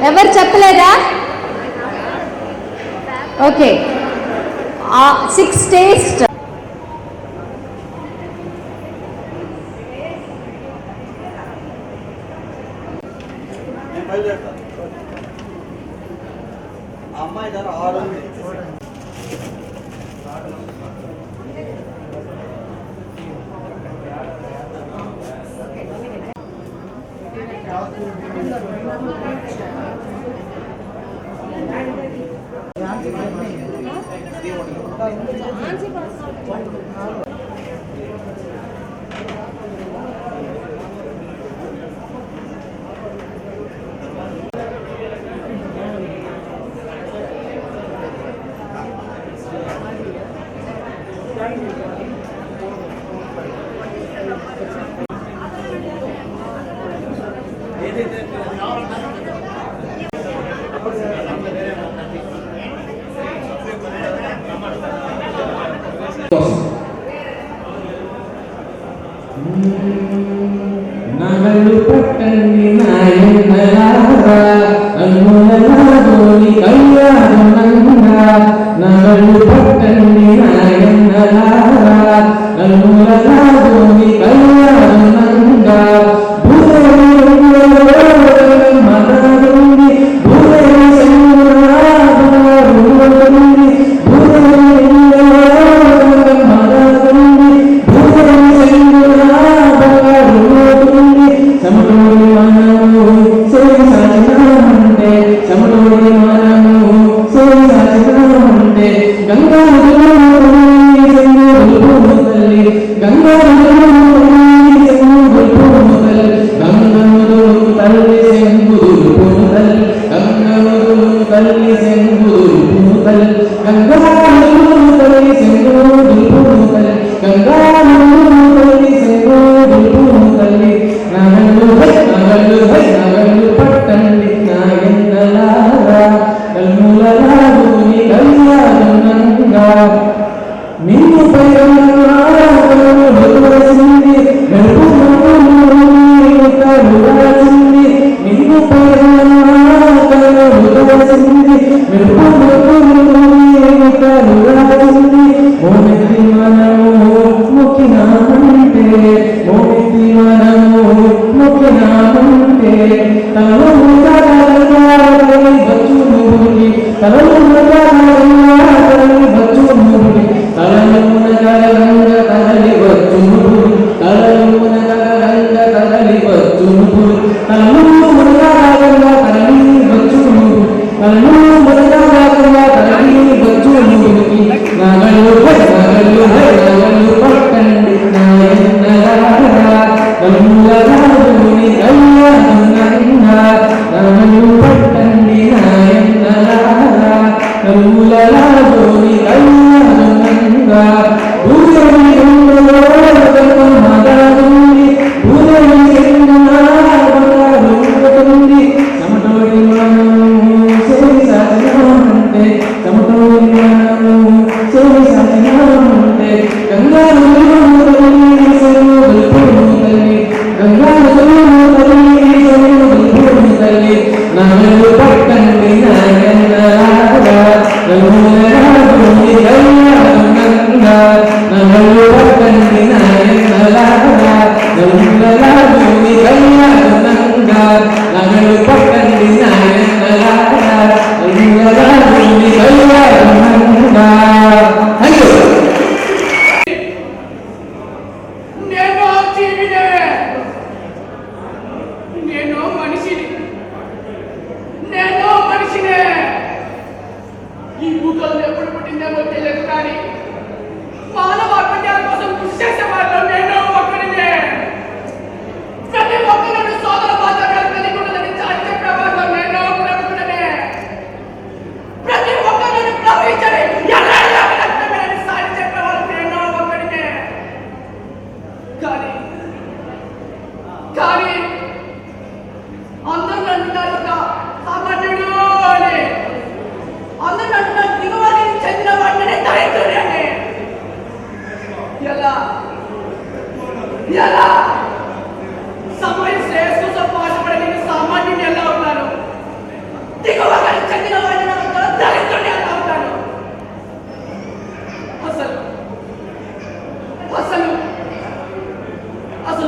ఎవరు చెప్పలేదా? Okay, 6 taste. అమ్మాయి గారు 6 నగలు పట్టండి నాయనలారా అన్నులనాదోని కళ్యాణంగా నగలు పట్టండి నాయనలారా అన్నులనాదోని కళ్యాణంగా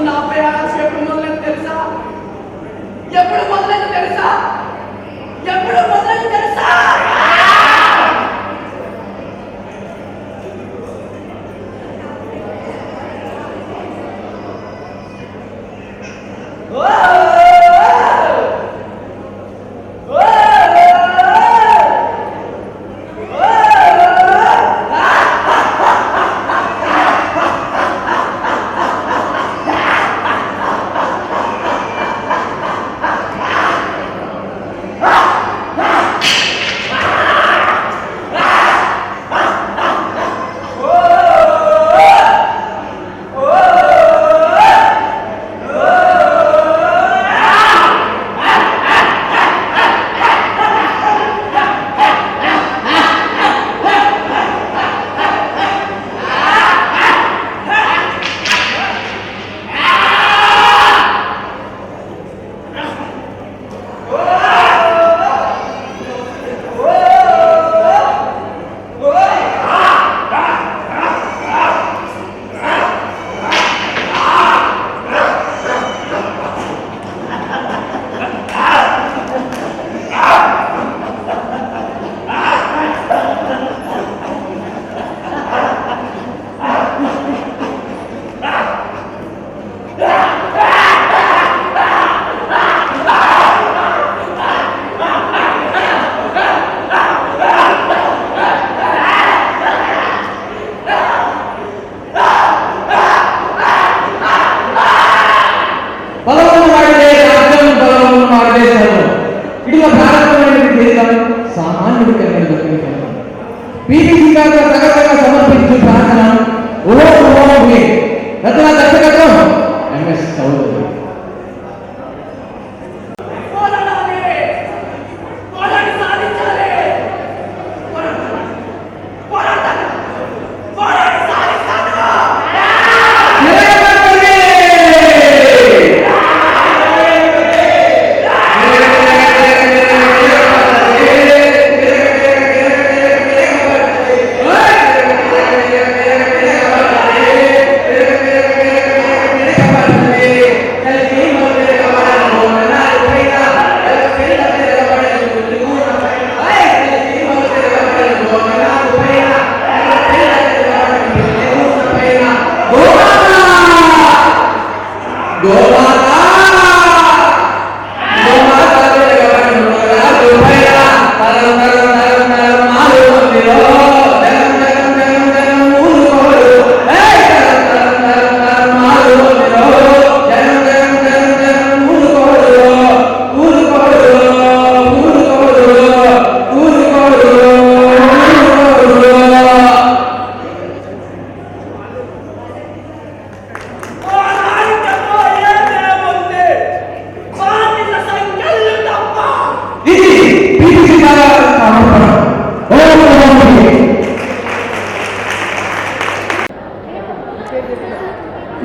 నా ప్రయాణం ఎప్పుడు మొదలైంది తెలుసా? ఎప్పుడు మొదలైంది తెలుసా? ఎప్పుడు మొదలైంది తెలుసా? సామాన్యుడు కన్నడ పీపీసీ గారు సగతంగా సమర్పించిన ప్రార్థన రచన దర్శకత్వం ఎంఎస్ చౌదరి.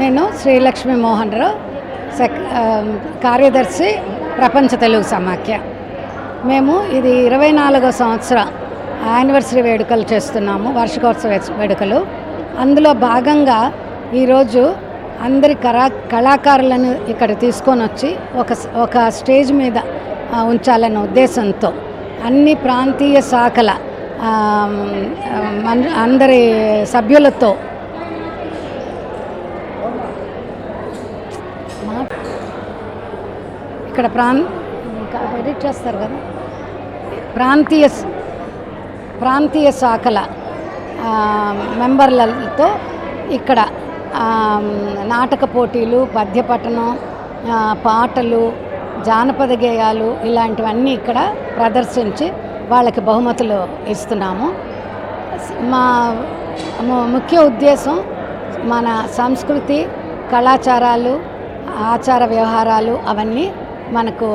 నేను శ్రీలక్ష్మి మోహన్ రావు కార్యదర్శి ప్రపంచ తెలుగు సమాఖ్య. మేము ఇది 24వ సంవత్సరం యానివర్సరీ వేడుకలు చేస్తున్నాము, వార్షికోత్సవ వేడుకలు. అందులో భాగంగా ఈరోజు అందరి కళాకారులను ఇక్కడ తీసుకొని వచ్చి ఒక స్టేజ్ మీద ఉంచాలన్న ఉద్దేశంతో అన్ని ప్రాంతీయ శాఖల అందరి సభ్యులతో ఇక్కడ ఎడిట్ చేస్తారు కదా, ప్రాంతీయ శాఖల మెంబర్లతో ఇక్కడ నాటక పోటీలు, పద్యపఠనం, పాటలు, జానపద గేయాలు ఇలాంటివన్నీ ఇక్కడ ప్రదర్శించి వాళ్ళకి బహుమతులు ఇస్తున్నాము. మా ముఖ్య ఉద్దేశం మన సంస్కృతి, కళాచారాలు, ఆచార వ్యవహారాలు అవన్నీ మనకు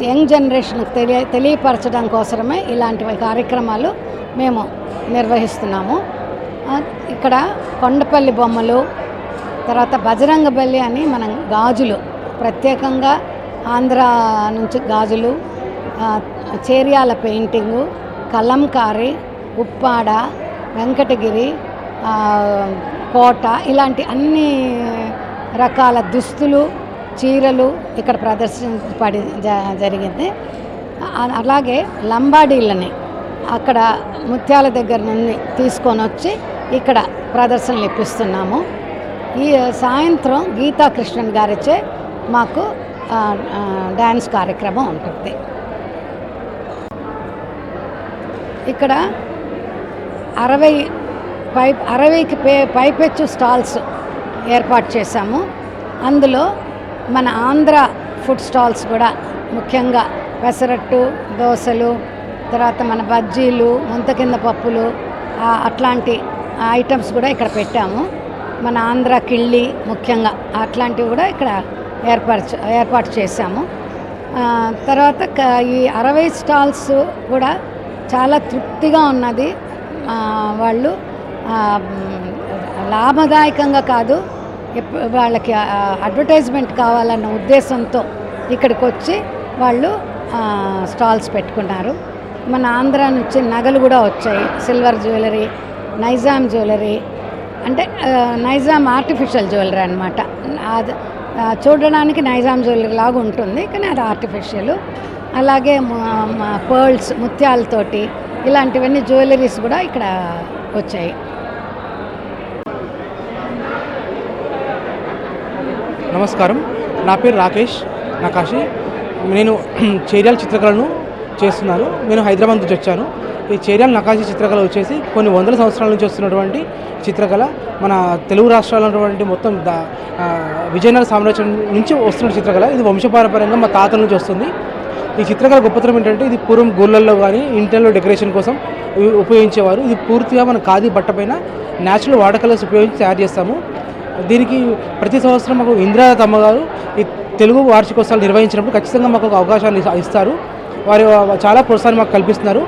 యంగ్ జనరేషన్కి తెలియపరచడం కోసమే ఇలాంటి కార్యక్రమాలు మేము నిర్వహిస్తున్నాము. ఇక్కడ కొండపల్లి బొమ్మలు, తర్వాత బజరంగ బలి అని మనం గాజులు, ప్రత్యేకంగా ఆంధ్ర నుంచి గాజులు, చేర్యాల పెయింటింగు, కలంకారీ, ఉప్పాడ, వెంకటగిరి, కోట ఇలాంటి అన్ని రకాల దుస్తులు, చీరలు ఇక్కడ ప్రదర్శించబడి జరిగింది. అలాగే లంబాడీలని అక్కడ ముత్యాల దగ్గర నుండి తీసుకొని వచ్చి ఇక్కడ ప్రదర్శనలు ఇప్పిస్తున్నాము. ఈ సాయంత్రం గీతా కృష్ణన్ గారిచే మాకు డ్యాన్స్ కార్యక్రమం ఉంటుంది. ఇక్కడ 60కి పైపెచ్చు స్టాల్స్ ఏర్పాటు చేశాము. అందులో మన ఆంధ్ర ఫుడ్ స్టాల్స్ కూడా, ముఖ్యంగా పెసరట్టు, దోశలు, తర్వాత మన బజ్జీలు, ముంత కింద పప్పులు, అట్లాంటి ఐటమ్స్ కూడా ఇక్కడ పెట్టాము. మన ఆంధ్ర కిళ్ళి ముఖ్యంగా అట్లాంటివి కూడా ఇక్కడ ఏర్పాటు చేశాము. తర్వాత ఈ 60 స్టాల్స్ కూడా చాలా తృప్తిగా ఉన్నది. వాళ్ళు లాభదాయకంగా కాదు, వాళ్ళకి అడ్వర్టైజ్మెంట్ కావాలన్న ఉద్దేశంతో ఇక్కడికి వచ్చి వాళ్ళు స్టాల్స్ పెట్టుకున్నారు. మన ఆంధ్ర నుంచి నగలు కూడా వచ్చాయి. సిల్వర్ జ్యువెలరీ, నైజాం జ్యువెలరీ, అంటే నైజాం ఆర్టిఫిషియల్ జ్యువెలరీ అనమాట. అది చూడడానికి నైజాం జ్యువెలరీ లాగా ఉంటుంది, కానీ అది ఆర్టిఫిషియల్. అలాగే పర్ల్స్, ముత్యాలతోటి ఇలాంటివన్నీ జ్యువెలరీస్ కూడా ఇక్కడ వచ్చాయి. నమస్కారం, నా పేరు రాకేష్ నకాషి. నేను చేర్యాల చిత్రకళను చేస్తున్నాను. నేను హైదరాబాద్ నుంచి వచ్చాను. ఈ చేర్యాల నకాషి చిత్రకళ వచ్చేసి కొన్ని వందల సంవత్సరాల నుంచి వస్తున్నటువంటి చిత్రకళ. మన తెలుగు రాష్ట్రాల్లో ఉన్నటువంటి మొత్తం విజయనగర సామ్రాజ్యం నుంచి వస్తున్న చిత్రకళ. ఇది వంశపారంపర్యంగా మా తాతల నుంచి వస్తుంది. ఈ చిత్రకళ గొప్పతనం ఏంటంటే, ఇది పూర్వం గుళ్ళల్లో కానీ ఇంటిలో డెకరేషన్ కోసం ఉపయోగించేవారు. ఇది పూర్తిగా మన ఖాదీ బట్ట పైన న్యాచురల్ వాటర్ కలర్స్ ఉపయోగించి తయారు చేస్తాము. దీనికి ప్రతి సంవత్సరం మాకు ఇందిరావతి అమ్మగారు ఈ తెలుగు వార్షికోత్సవాలు నిర్వహించినప్పుడు ఖచ్చితంగా మాకు ఒక అవకాశాన్ని ఇస్తారు. వారు చాలా ప్రోత్సాహాన్ని మాకు కల్పిస్తున్నారు.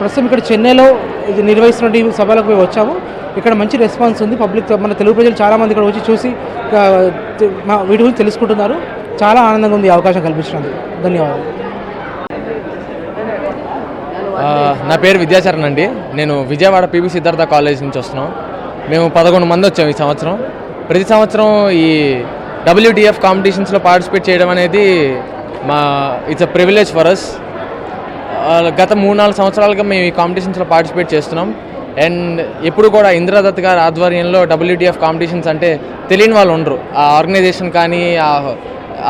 ప్రస్తుతం ఇక్కడ చెన్నైలో ఇది నిర్వహిస్తున్న సభలకు మేము వచ్చాము. ఇక్కడ మంచి రెస్పాన్స్ ఉంది. పబ్లిక్, మన తెలుగు ప్రజలు చాలామంది ఇక్కడ వచ్చి చూసి వీటి గురించి తెలుసుకుంటున్నారు. చాలా ఆనందంగా ఉంది ఈ అవకాశం కల్పించినందుకు. ధన్యవాదాలు. నా పేరు విద్యాచరణ్ అండి. నేను విజయవాడ పివి సిద్ధార్థ కాలేజ్ నుంచి వస్తున్నాం. మేము 11 మంది వచ్చాము ఈ సంవత్సరం. ప్రతి సంవత్సరం ఈ WTF కాంపిటీషన్స్లో పార్టిసిపేట్ చేయడం అనేది it's a privilege for us. గత 3-4 సంవత్సరాలుగా మేము ఈ కాంపిటీషన్స్లో పార్టిసిపేట్ చేస్తున్నాం. అండ్ ఎప్పుడు కూడా ఇంద్రదత్ గారి ఆధ్వర్యంలో WTF కాంపిటీషన్స్ అంటే తెలియని వాళ్ళు ఉండరు. ఆ ఆర్గనైజేషన్ కానీ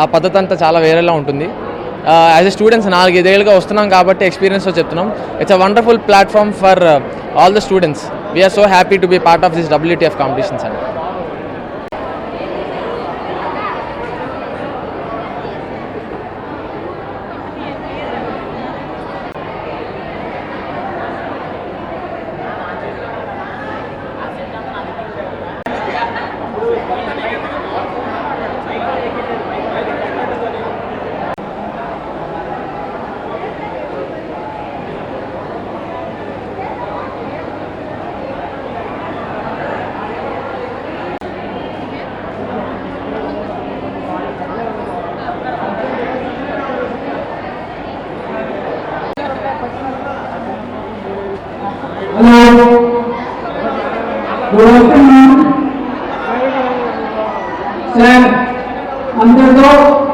ఆ పద్ధతి అంతా చాలా వేరేలా ఉంటుంది. యాజ్ ఎ స్టూడెంట్స్ 4-5 ఏళ్ళుగా వస్తున్నాం కాబట్టి ఎక్స్పీరియన్స్తో చెప్తున్నాం. It's a wonderful platform for all the students. We're so happy to be part of this WTF కాంపిటీషన్స్ అండి. Hello. Good afternoon. Sir, अंदर दो.